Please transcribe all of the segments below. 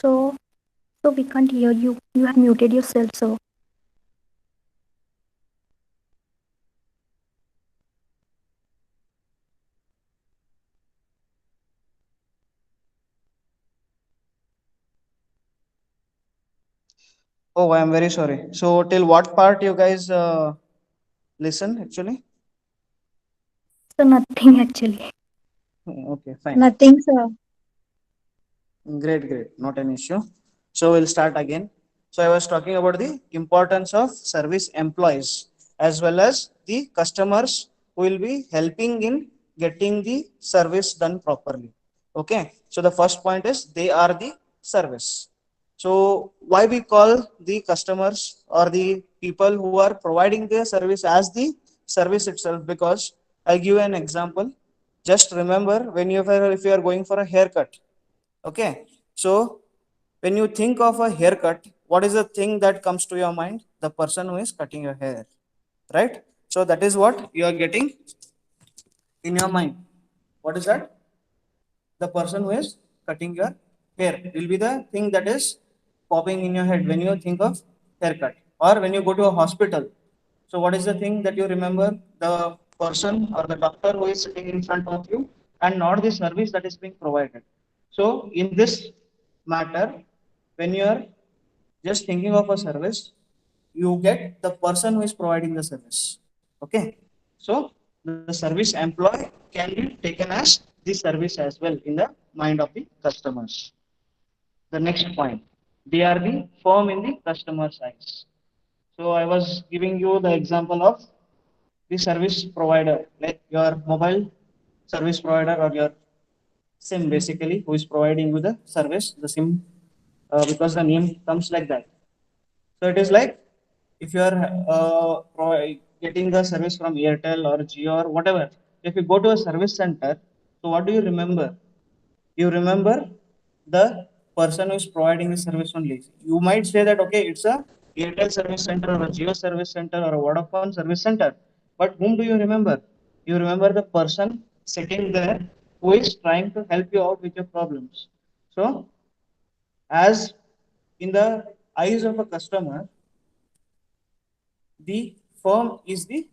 So, so we can't hear you. You have muted yourself, sir. Oh, I am very sorry. So till what part you guys listen actually? So nothing actually. Okay, fine. Nothing, sir. Great, great. Not an issue. So we'll start again. So I was talking about the importance of service employees as well as the customers who will be helping in getting the service done properly. Okay. So the first point is they are the service. So why we call the customers or the people who are providing the service as the service itself? Because I'll give you an example. Just remember when you are if you are going for a haircut. Okay, so when you think of a haircut, what is the thing that comes to your mind? The person who is cutting your hair, right? So that is what you are getting in your mind. What is that? The person who is cutting your hair will be the thing that is popping in your head when you think of haircut, or when you go to a hospital. So what is the thing that you remember? The person or the doctor who is sitting in front of you, and not the service that is being provided. So in this matter, when you are just thinking of a service, you get the person who is providing the service. Okay, so the service employee can be taken as the service as well in the mind of the customers. The next point, they are the firm in the customer's eyes. So I was giving you the example of the service provider, like your mobile service provider or your sim, basically, who is providing you the service, the sim, because the name comes like that. So it is like if you are getting the service from Airtel or Jio or whatever, if you go to a service center, so what do you remember? You remember the person who is providing the service only. You might say that okay, it's a Airtel service center or a Jio service center or a Vodafone service center, but whom do you remember? You remember the person sitting there who is trying to help you out with your problems. So, as in the eyes of a customer, the firm is the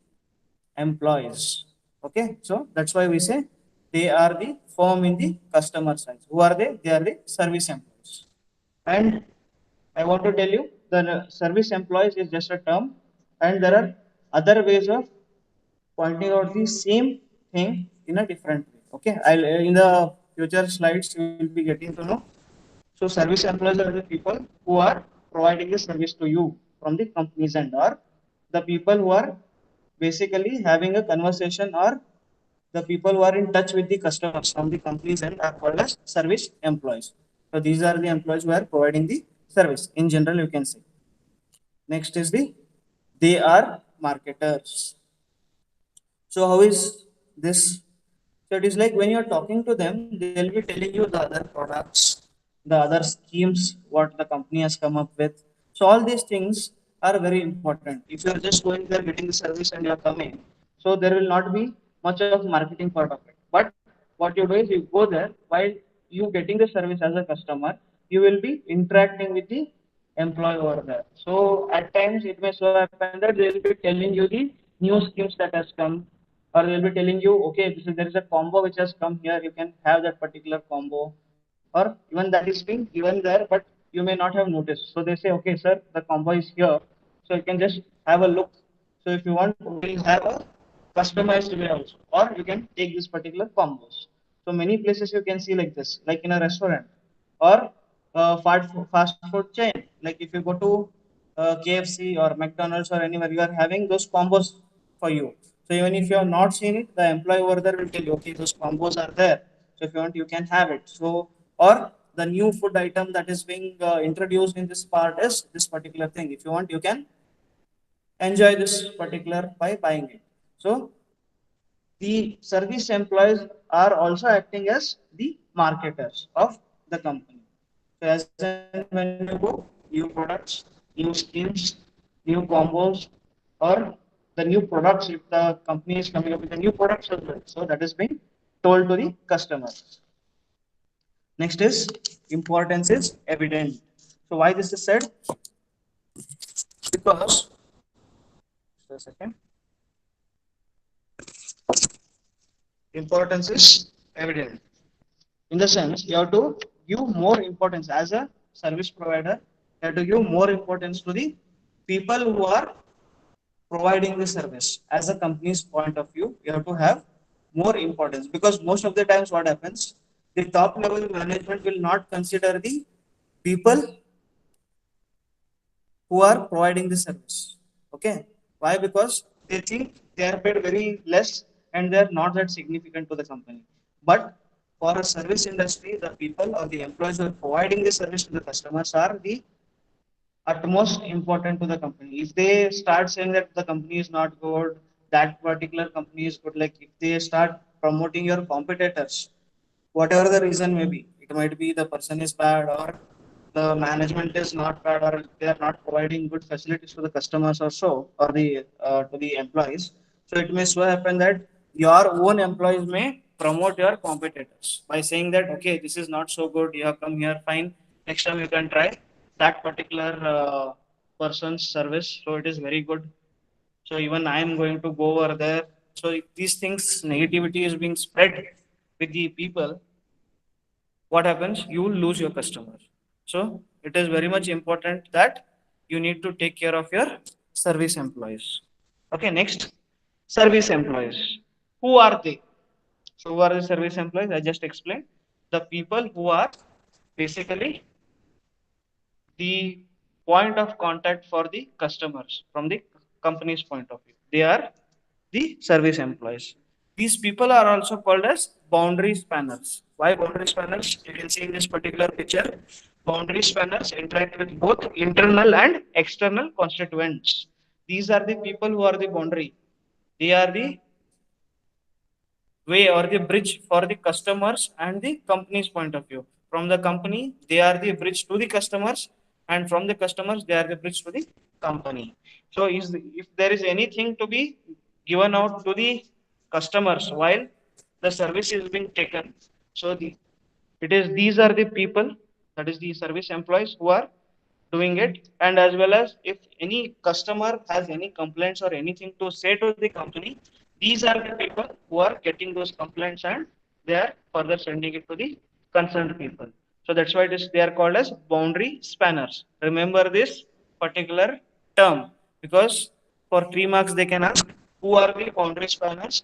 employees. Okay, so that's why we say they are the firm in the customer side. Who are they are the service employees. And I want to tell you the service employees is just a term, and there are other ways of pointing out the same thing in a different way. Okay, I'll in the future slides you will be getting to know. So service employees are the people who are providing the service to you from the company's end, or the people who are basically having a conversation, or the people who are in touch with the customers from the company's end are called as service employees. So these are the employees who are providing the service in general, you can say. Next is the they are marketers. So how is this? So it is like when you're talking to them, they'll be telling you the other products, the other schemes, what the company has come up with. So all these things are very important. If you're just going there getting the service and you're coming, so there will not be much of marketing part of it. But what you do is you go there while you getting the service as a customer, you will be interacting with the employee over there. So at times it may so happen that they will be telling you the new schemes that has come, or they'll be telling you, okay, there is a combo which has come here, you can have that particular combo, or even that is being given there, but you may not have noticed. So they say, okay, sir, the combo is here, so you can just have a look. So if you want, we'll have a customized way also, or you can take this particular combos. So many places you can see like this, like in a restaurant, or fast food chain. Like if you go to KFC or McDonald's or anywhere, you are having those combos for you. So even if you have not seen it, the employee over there will tell you, okay, those combos are there. So if you want, you can have it. So, or the new food item that is being introduced in this part is this particular thing. If you want, you can enjoy this particular by buying it. So the service employees are also acting as the marketers of the company. So as and when you go, new products, new schemes, new combos, or the new products, if the company is coming up with the new products as well. So that is being told to the customers. Next is importance is evident. So why this is said? Because just a second. Importance is evident. In the sense, you have to give more importance as a service provider. You have to give more importance to the people who are providing the service. As a company's point of view, you have to have more importance because most of the times, what happens, the top level management will not consider the people who are providing the service. Okay, why? Because they think they are paid very less and they are not that significant to the company. But for a service industry, the people or the employees who are providing the service to the customers are the utmost important to the company. If they start saying that the company is not good, that particular company is good, like if they start promoting your competitors, whatever the reason may be, it might be the person is bad or the management is not bad or they are not providing good facilities to the customers or so or the to the employees. So it may so happen that your own employees may promote your competitors by saying that okay, this is not so good, you have come here, fine, next time you can try that particular person's service, so it is very good, so even I am going to go over there. So if these things negativity is being spread with the people, what happens? You will lose your customers. So it is very much important that you need to take care of your service employees. Okay, next, service employees. Who are they? So who are the service employees? I just explained. The people who are basically the point of contact for the customers from the company's point of view. They are the service employees. These people are also called as boundary spanners. Why boundary spanners? You can see in this particular picture, boundary spanners interact with both internal and external constituents. These are the people who are the boundary. They are the way or the bridge for the customers and the company's point of view. From the company, they are the bridge to the customers, and from the customers, they are the bridge to the company. So, if there is anything to be given out to the customers while the service is being taken, so it is these are the people, that is the service employees who are doing it, and as well as if any customer has any complaints or anything to say to the company, these are the people who are getting those complaints and they are further sending it to the concerned people. So that's why it is they are called as boundary spanners. Remember this particular term because for 3 marks they can ask who are the boundary spanners,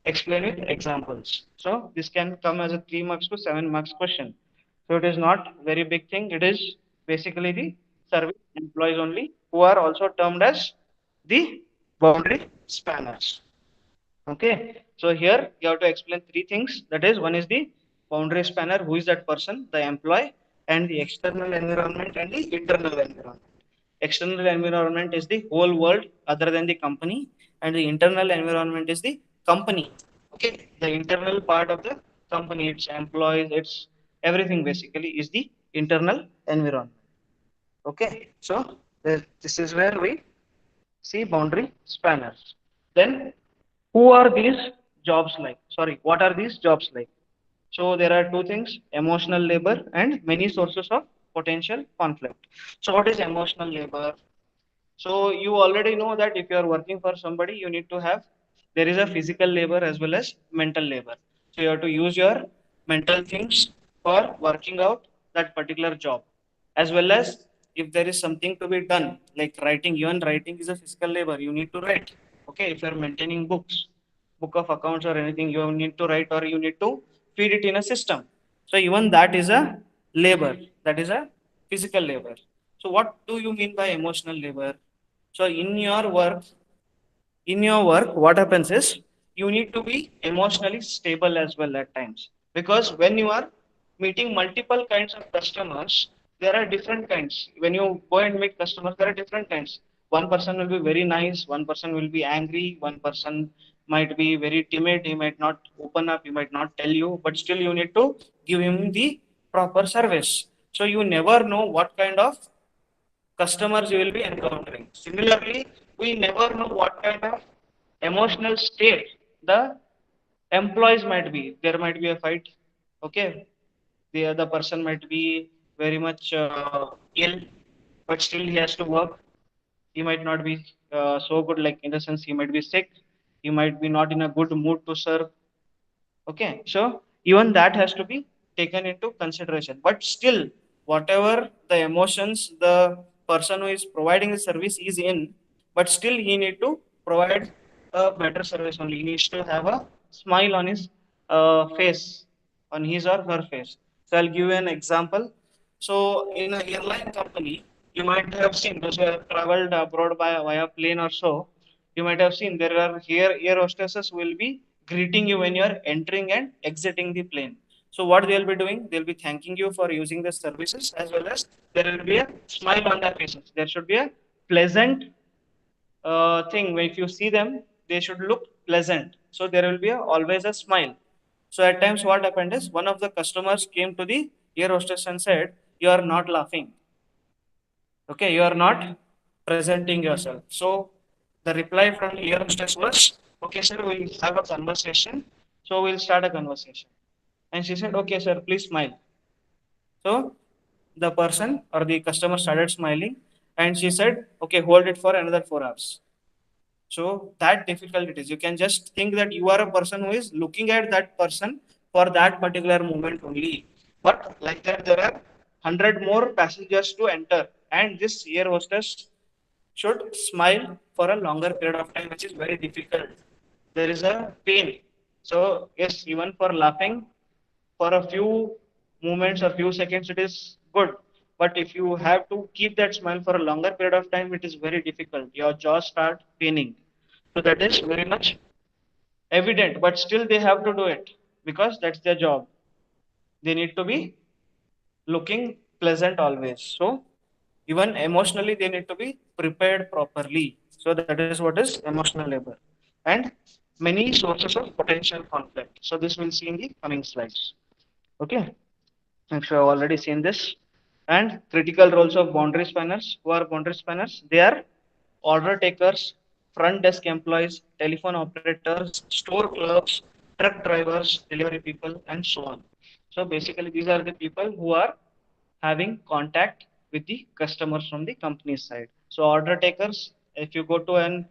explain with examples. So this can come as a 3 marks to 7 marks question. So it is not very big thing. It is basically the service employees only who are also termed as the boundary spanners. Okay. So here you have to explain 3 things. That is, one is the boundary spanner, who is that person, the employee, and the external environment and the internal environment. External environment is the whole world other than the company, and the internal environment is the company. Okay, the internal part of the company, its employees, its everything basically is the internal environment. Okay, so this is where we see boundary spanners. Then, who are these jobs like? Sorry, what are these jobs like? So there are 2 things, emotional labor and many sources of potential conflict. So what is emotional labor? So you already know that if you are working for somebody, you need to have, there is a physical labor as well as mental labor. So you have to use your mental things for working out that particular job, as well as if there is something to be done, like writing, even writing is a physical labor. You need to write. Okay, if you are maintaining books, book of accounts or anything, you need to write or you need to feed it in a system. So even that is a labor. That is a physical labor. So what do you mean by emotional labor? So in your work, what happens is you need to be emotionally stable as well at times. Because when you are meeting multiple kinds of customers, there are different kinds. When you go and meet customers, there are different kinds. One person will be very nice, one person will be angry, one person might be very timid, he might not open up, he might not tell you, but still you need to give him the proper service. So you never know what kind of customers you will be encountering. Similarly, we never know what kind of emotional state the employees might be. There might be a fight. Okay. The person might be very much ill, but still he has to work. He might not be so good, like in the sense he might be sick, he might be not in a good mood to serve. Okay, so even that has to be taken into consideration. But still, whatever the emotions the person who is providing the service is in, but still he need to provide a better service only. He needs to have a smile on his face, on his or her face. So I'll give you an example. So in an airline company, you might have seen those who have traveled abroad by via plane or so. You might have seen there are here air hostesses will be greeting you when you are entering and exiting the plane. So what they'll be doing, they'll be thanking you for using the services, as well as there will be a smile on their faces. There should be a pleasant thing. If you see them, they should look pleasant. So there will be always a smile. So at times, what happened is one of the customers came to the air hostess and said, "You are not laughing. Okay, you are not presenting yourself." So the reply from the air hostess was, "Okay, sir, we'll have a conversation. So we'll start a conversation." And she said, "Okay, sir, please smile." So the person or the customer started smiling, and she said, "Okay, hold it for another 4 hours." So that difficult it is. You can just think that you are a person who is looking at that person for that particular moment only. But like that, there are 100 more passengers to enter, and this air hostess should smile for a longer period of time, which is very difficult. There is a pain. So yes, even for laughing for a few moments or few seconds, it is good. But if you have to keep that smile for a longer period of time, it is very difficult. Your jaw start paining. So that is very much evident. But still, they have to do it because that's their job. They need to be looking pleasant always. So even emotionally, they need to be prepared properly. So that is what is emotional labor, and many sources of potential conflict. So this we'll see in the coming slides. Okay. Next, we have already seen this. And critical roles of boundary spanners. Who are boundary spanners? They are order takers, front desk employees, telephone operators, store clerks, truck drivers, delivery people, and so on. So basically, these are the people who are having contact with the customers from the company's side. So order takers, if you go to an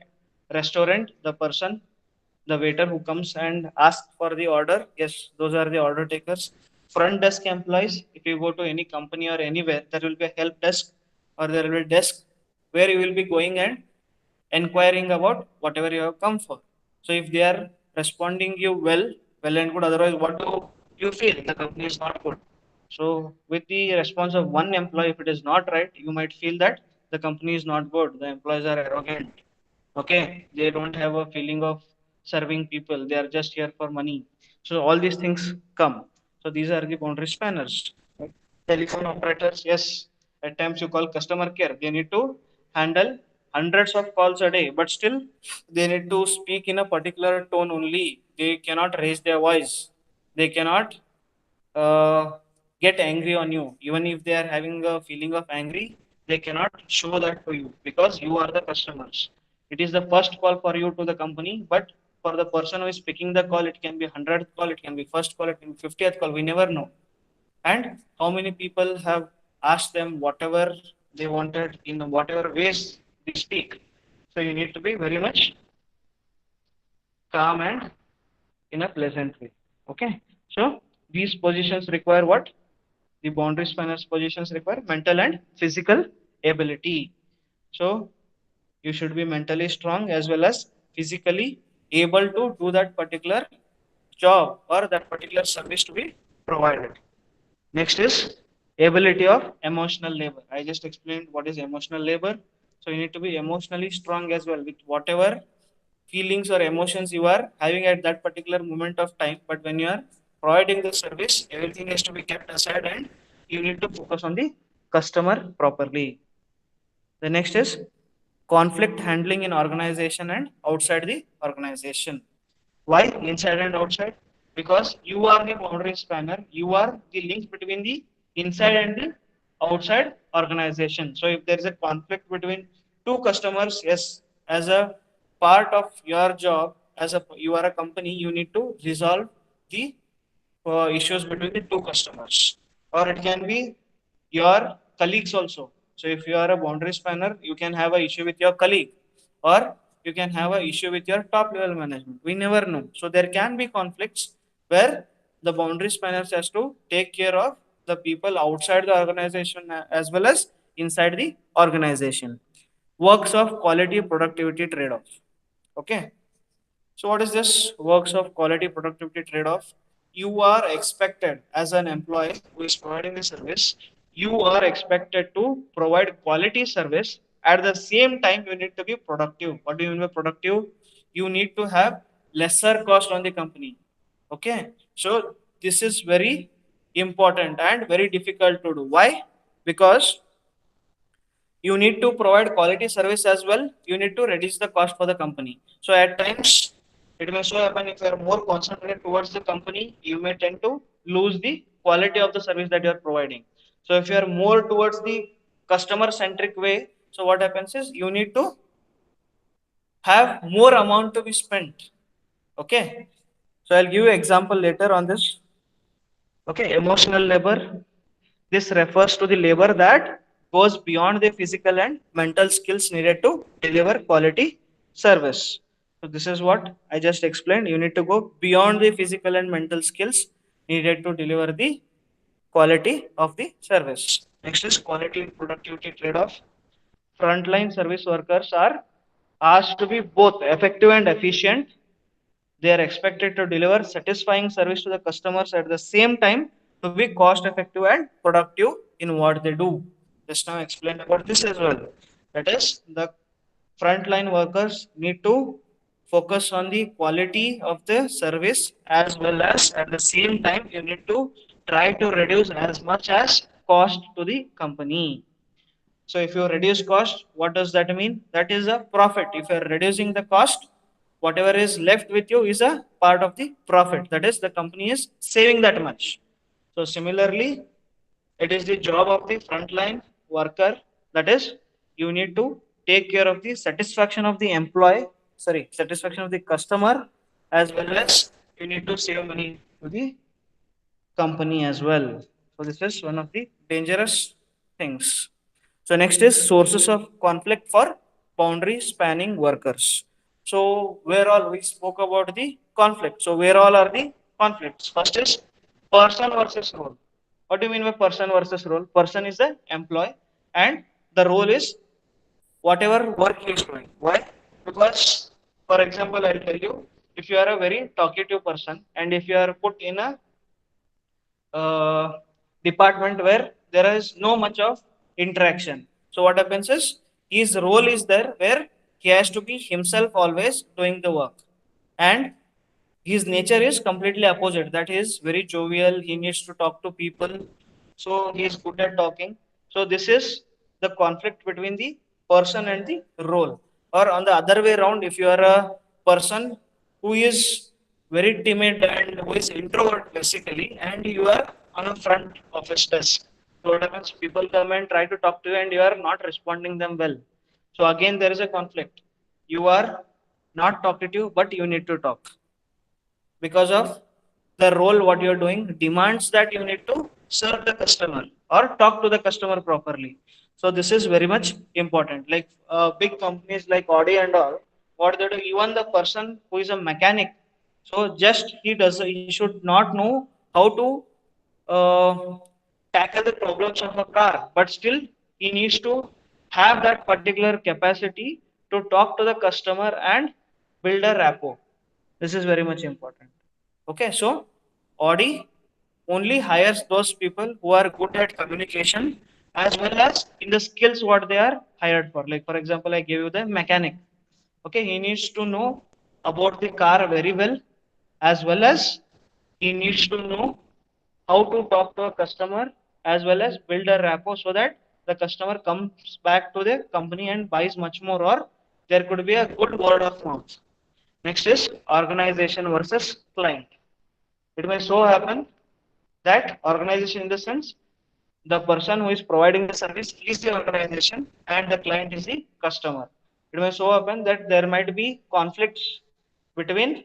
restaurant, the person, the waiter who comes and asks for the order, yes, those are the order takers. Front desk employees, if you go to any company or anywhere, there will be a help desk or there will be a desk where you will be going and inquiring about whatever you have come for. So if they are responding you well, well and good, otherwise what do you feel? The company is not good. So with the response of one employee, if it is not right, you might feel that the company is not good. The employees are arrogant. Okay, they don't have a feeling of serving people. They are just here for money. So all these things come. So these are the boundary spanners. Right? Telephone operators, yes, at times you call customer care. They need to handle hundreds of calls a day, but still they need to speak in a particular tone only. They cannot raise their voice. They cannot uh, get angry on you. Even if they are having a feeling of angry, they cannot show that to you because you are the customers. It is the first call for you to the company, but for the person who is picking the call, it can be 100th call, it can be first call, it can be 50th call. We never know. And how many people have asked them whatever they wanted in whatever ways they speak. So you need to be very much calm and in a pleasant way. Okay. So these positions require what? The boundary spanners positions require mental and physical ability. So you should be mentally strong as well as physically able to do that particular job or that particular service to be provided. Next is ability of emotional labor. I just explained what is emotional labor. So you need to be emotionally strong as well with whatever feelings or emotions you are having at that particular moment of time. But when you are providing the service, everything has to be kept aside and you need to focus on the customer properly. The next is conflict handling in organization and outside the organization. Why inside and outside? Because you are the boundary spanner, you are the link between the inside and the outside organization. So if there is a conflict between two customers, yes, as a part of your job, as a you are a company, you need to resolve the issues between the two customers. or it can be your colleagues also. So if you are a boundary spanner, you can have a issue with your colleague, or you can have a issue with your top level management. We never know. So there can be conflicts where the boundary spanners has to take care of the people outside the organization as well as inside the organization. Works of quality productivity trade-off. Okay. So what is this works of quality productivity trade-off? You are expected as an employee who is providing the service, you are expected to provide quality service. At the same time, you need to be productive. What do you mean by productive? You need to have lesser cost on the company. Okay. So this is very important and very difficult to do. Why? Because you need to provide quality service as well. You need to reduce the cost for the company. So at times it may so happen if you are more concentrated towards the company, you may tend to lose the quality of the service that you are providing. So if you are more towards the customer centric way, so what happens is you need to have more amount to be spent. Okay. So I'll give you example later on this. Okay, emotional labor. This refers to the labor that goes beyond the physical and mental skills needed to deliver quality service. So this is what I just explained. You need to go beyond the physical and mental skills needed to deliver the quality of the service. Next is quality and productivity trade-off. Frontline service workers are asked to be both effective and efficient. They are expected to deliver satisfying service to the customers at the same time to be cost effective and productive in what they do. Just now explained about this as well. That is, the frontline workers need to focus on the quality of the service as well as at the same time you need to try to reduce as much as cost to the company. So if you reduce cost, what does that mean? That is a profit. If you are reducing the cost, whatever is left with you is a part of the profit. That is, the company is saving that much. So similarly, it is the job of the frontline worker. That is, you need to take care of the satisfaction of the employee, sorry, satisfaction of the customer, as well as you need to save money to the company as well. So this is one of the dangerous things. So next is sources of conflict for boundary spanning workers. So where all we spoke about the conflict. So where all are the conflicts? First is person versus role. What do you mean by person versus role? Person is the employee and the role is whatever work he is doing. Why? Because, for example, I'll tell you, if you are a very talkative person and if you are put in a uh, department where there is no much of interaction. So what happens is his role is there where he has to be himself always doing the work, and his nature is completely opposite. That he is very jovial. He needs to talk to people, so he is good at talking. So this is the conflict between the person and the role. Or on the other way around, if you are a person who is very timid and who is introvert basically, and you are on a front office desk. So what happens? People come and try to talk to you, and you are not responding them well. So again, there is a conflict. You are not talkative, but you need to talk because of the role what you're doing demands that you need to serve the customer or talk to the customer properly. So this is very much important. Like big companies like Audi and all, what they do, even the person who is a mechanic, so just he should not know how to uh, tackle the problems of a car, but still he needs to have that particular capacity to talk to the customer and build a rapport. This is very much important. Okay, so Audi only hires those people who are good at communication as well as in the skills what they are hired for. Like for example, I gave you the mechanic. Okay, he needs to know about the car very well as he needs to know how to talk to a customer as well as build a rapport so that the customer comes back to the company and buys much more, or there could be a good word of mouth. Next is organization versus client. It may so happen that organization, in the sense, the person who is providing the service is the organization and the client is the customer. It may so happen that there might be conflicts between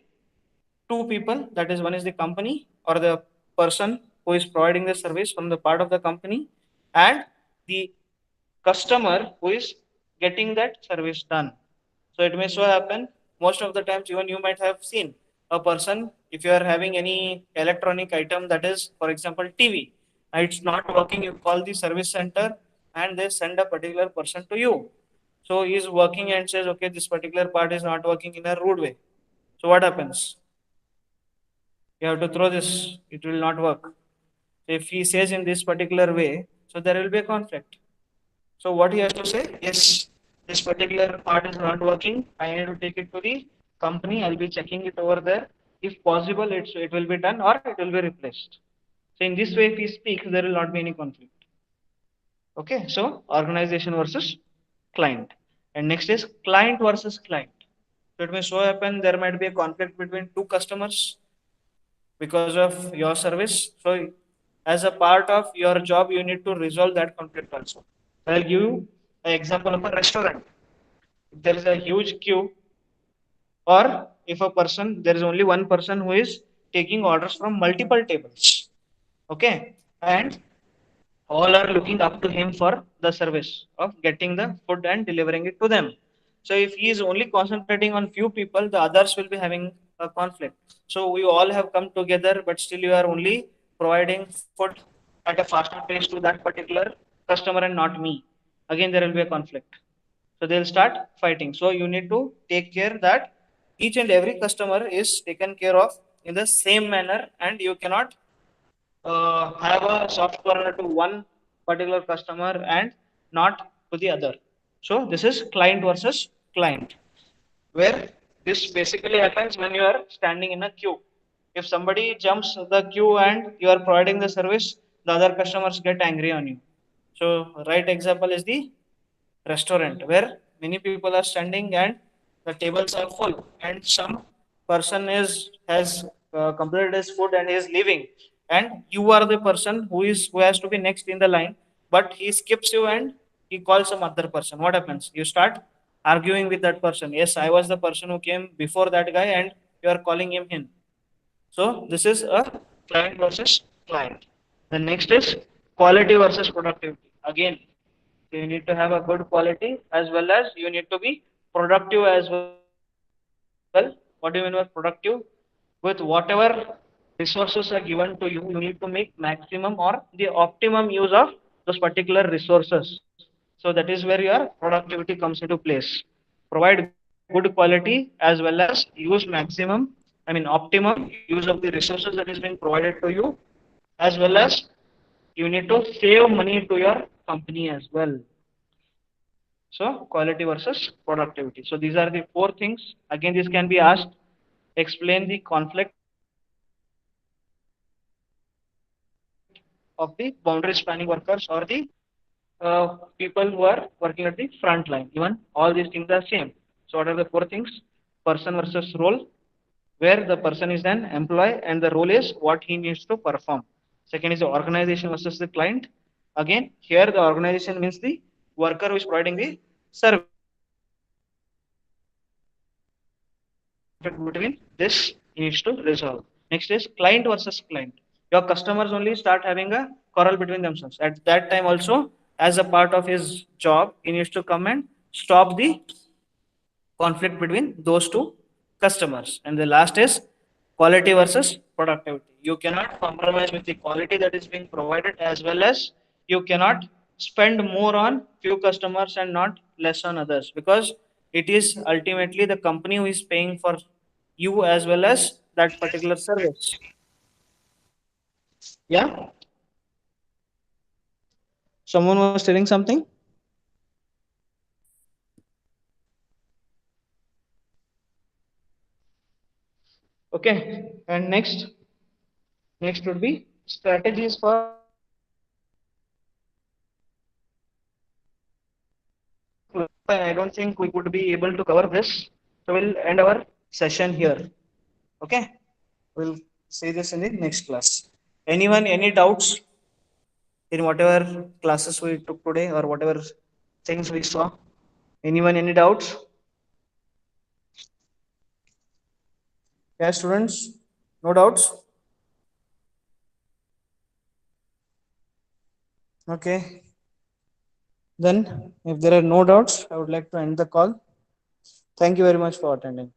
two people, that is, one is the company or the person who is providing the service from the part of the company, and the customer who is getting that service done. So it may so happen most of the times even you might have seen a person, if you are having any electronic item, that is for example TV, and it's not working, you call the service center and they send a particular person to you. So he is working and says, okay, this particular part is not working in a rude way. So what happens? You have to throw this, it will not work. So if he says in this particular way, so there will be a conflict. So what he has to say? Yes, this particular part is not working. I need to take it to the company. I'll be checking it over there. If possible, it will be done or it will be replaced. So in this way, if he speaks, there will not be any conflict. Okay, so organization versus client. And next is client versus client. So it may so happen there might be a conflict between two customers because of your service. So as a part of your job, you need to resolve that conflict also. So I'll give you an example of a restaurant. If there is a huge queue, or if a person, there is only one person who is taking orders from multiple tables. Okay, and all are looking up to him for the service of getting the food and delivering it to them. So if he is only concentrating on few people, the others will be having a conflict. So we all have come together, but still you are only providing food at a faster pace to that particular customer and not me. Again, there will be a conflict. So they'll start fighting. So you need to take care that each and every customer is taken care of in the same manner, and you cannot have a soft corner to one particular customer and not to the other. So this is client versus client, where this basically happens when you are standing in a queue. If somebody jumps the queue and you are providing the service, the other customers get angry on you. So right example is the restaurant where many people are standing and the tables are full, and some person is has completed his food and is leaving, and you are the person who has to be next in the line, but he skips you and he calls some other person. What happens? You start arguing with that person. Yes, I was the person who came before that guy and you are calling him in. So this is a client versus client. The next is quality versus productivity. Again, you need to have a good quality as well as you need to be productive as well. What do you mean by productive? With whatever resources are given to you, you need to make maximum or the optimum use of those particular resources. So that is where your productivity comes into place. Provide good quality as well as use maximum, optimum use of the resources that is being provided to you, as well as you need to save money to your company as well. So quality versus productivity. So these are the four things. Again, this can be asked. Explain the conflict of the boundary spanning workers or the people who are working at the front line. Even all these things are same. So what are the four things? Person versus role, where the person is an employee and the role is what he needs to perform. Second is the organization versus the client. Again, here the organization means the worker who is providing the service. So if there is any conflict between this, he needs to resolve. Next is client versus client. Your customers only start having a quarrel between themselves. At that time also, as a part of his job, he needs to come and stop the conflict between those two customers. And the last is quality versus productivity. You cannot compromise with the quality that is being provided, as well as you cannot spend more on few customers and not less on others, because it is ultimately the company who is paying for you as well as that particular service. Yeah, someone was telling something. Okay, and next would be strategies for closing the loop. Fine, I don't think we could be able to cover this. So we'll end our session here. Okay, we'll see this in the next class. Anyone, any doubts in whatever classes we took today or whatever things we saw? Anyone, any doubts? Yeah, students, no doubts? Okay. Then, if there are no doubts, I would like to end the call. Thank you very much for attending.